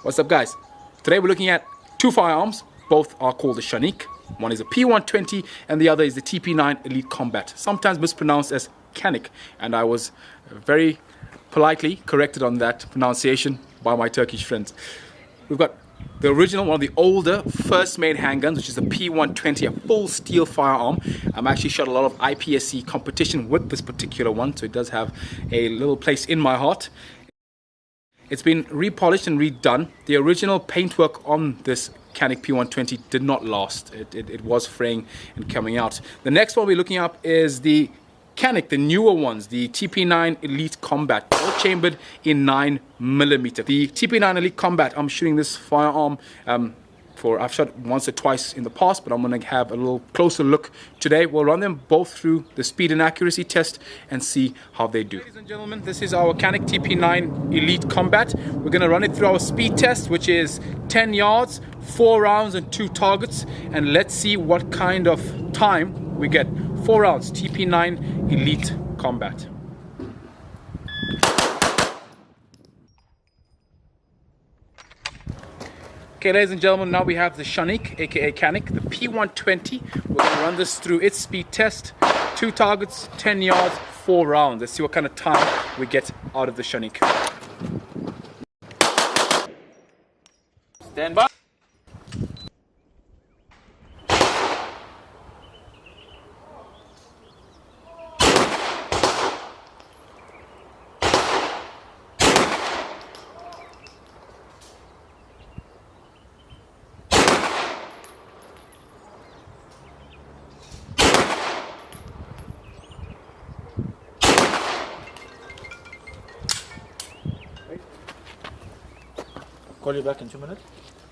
What's up, guys? Today we're looking at two firearms. Both are called the Canik. One is a P120 and the other is the Tp9 Elite Combat, sometimes mispronounced as Canik, and I was very politely corrected on that pronunciation by my Turkish friends. We've got the original, one of the older first made handguns, which is the P120, a full steel firearm. I'm actually shot a lot of IPSC competition with this particular one, so it does have a little place in my heart. It's been repolished and redone. The original paintwork on this Canik P120 did not last. It was fraying and coming out. The next one we're looking up is the Canik, the newer ones, the Tp9 Elite Combat, all chambered in 9mm. The Tp9 Elite Combat, I'm shooting this firearm I've shot once or twice in the past, but I'm going to have a little closer look today. We'll run them both through the speed and accuracy test and see how they do. Ladies and gentlemen, this is our Canik Tp9 Elite Combat. We're going to run it through our speed test, which is 10 yards, 4 rounds and 2 targets. And let's see what kind of time we get. 4 rounds, Tp9 Elite Combat. Okay, ladies and gentlemen, now we have the Canik, aka Canik, the P120. We're going to run this through its speed test. 2 targets, 10 yards, 4 rounds. Let's see what kind of time we get out of the Canik. Stand by. Call you back in 2 minutes.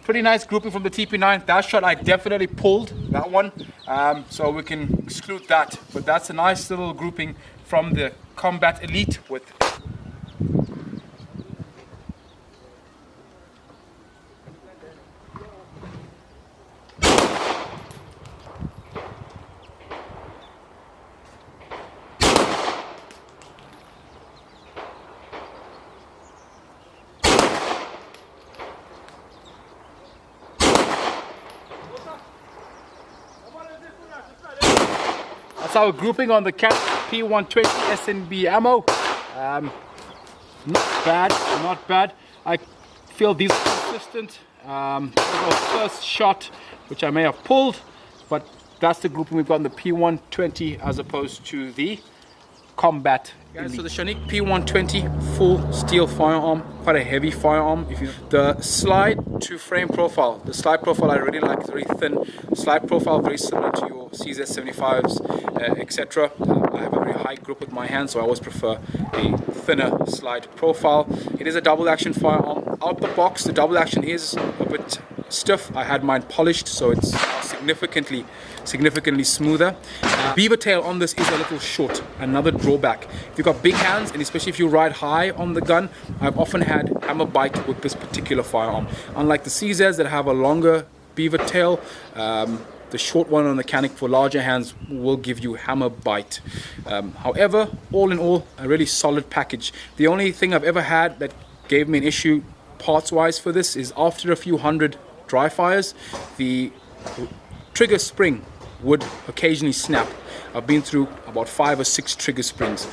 Pretty nice grouping from the Tp9. That shot I definitely pulled, that one, so we can exclude that. But that's a nice little grouping from the Combat Elite with That's our grouping on the Canik P120 SNB ammo. Not bad. I feel these are consistent. Our first shot, which I may have pulled, but that's the grouping we've got on the P120 as opposed to the Combat. Guys, so the Canik P120 full steel firearm, quite a heavy firearm. The slide to frame profile, I really like. It's very thin slide profile, very similar to your CZ75s, etc. I have a very high grip with my hand, so I always prefer a thinner slide profile. It is a double action firearm. Out the box, the double action is a bit stiff. I had mine polished, so it's significantly smoother. Beaver tail on this is a little short, another drawback. If you've got big hands, and especially if you ride high on the gun, I've often had hammer bite with this particular firearm. Unlike the CZs that have a longer beaver tail, the short one on the Canik for larger hands will give you hammer bite. However, all in all, a really solid package. The only thing I've ever had that gave me an issue parts wise for this is after a few hundred dry fires, the trigger spring would occasionally snap. I've been through about 5 or 6 trigger springs.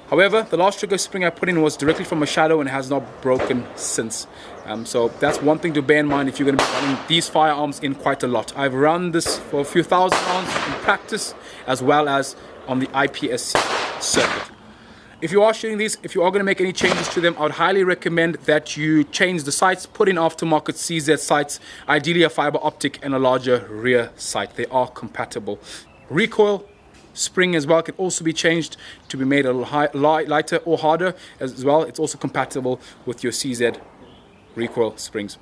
However, the last trigger spring I put in was directly from a shadow and has not broken since. So that's one thing to bear in mind if you're going to be running these firearms in quite a lot. I've run this for a few thousand rounds in practice as well as on the IPSC circuit. If you are shooting these, if you are going to make any changes to them, I would highly recommend that you change the sights, put in aftermarket CZ sights, ideally a fiber optic and a larger rear sight. They are compatible. Recoil spring as well can also be changed to be made a little lighter or harder as well. It's also compatible with your CZ recoil springs.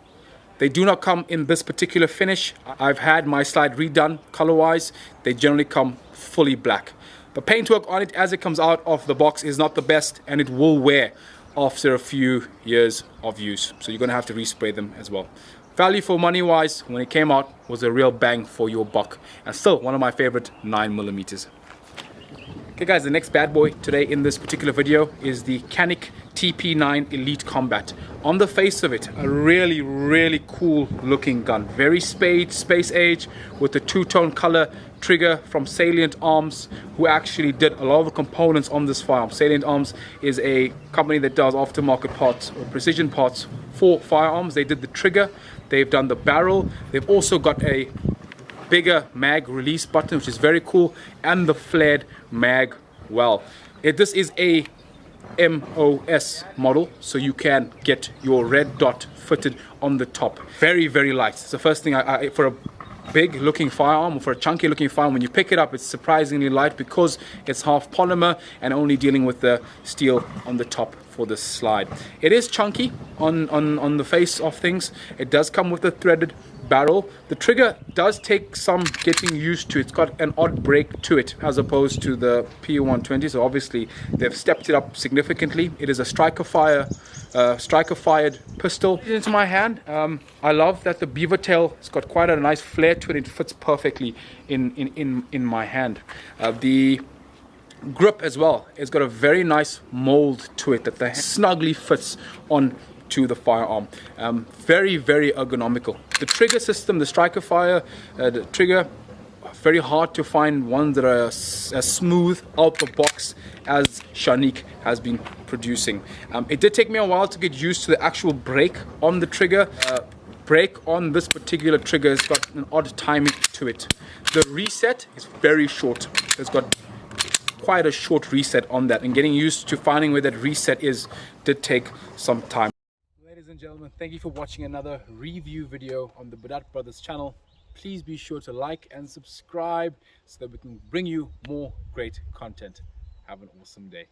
They do not come in this particular finish. I've had my slide redone color-wise. They generally come fully black. The paintwork on it as it comes out of the box is not the best, and it will wear after a few years of use. So you're going to have to respray them as well. Value for money wise, when it came out, was a real bang for your buck. And still one of my favorite 9mm. Okay guys, the next bad boy today in this particular video is the Canik TP9 Elite Combat. On the face of it, a really cool looking gun. Very space age, with the two-tone color trigger from Salient Arms, who actually did a lot of the components on this firearm. Salient Arms is a company that does aftermarket parts or precision parts for firearms. They did the trigger, they've done the barrel, they've also got a bigger mag release button, which is very cool, and the flared mag well. This is a MOS model, so you can get your red dot fitted on the top. Very light. It's the first thing for a big looking firearm, or for a chunky looking firearm, when you pick it up, it's surprisingly light because it's half polymer and only dealing with the steel on the top for the slide. It is chunky on the face of things. It does come with a threaded barrel. The trigger does take some getting used to. It's got an odd break to it as opposed to the P120, so obviously they've stepped it up significantly. It is a striker fired pistol. Into my hand, I love that the beaver tail has got quite a nice flare to it. It fits perfectly in my hand. The grip as well, it's got a very nice mold to it that the snugly fits on to the firearm. Very ergonomical. The trigger system, the striker fire, the trigger, very hard to find ones that are as smooth out the box as Canik has been producing. It did take me a while to get used to the actual brake on the trigger. Brake on this particular trigger has got an odd timing to it. The reset is very short. It's got quite a short reset on that, and getting used to finding where that reset is did take some time. Ladies and gentlemen, thank you for watching another review video on the Budat Brothers channel. Please be sure to like and subscribe so that we can bring you more great content. Have an awesome day.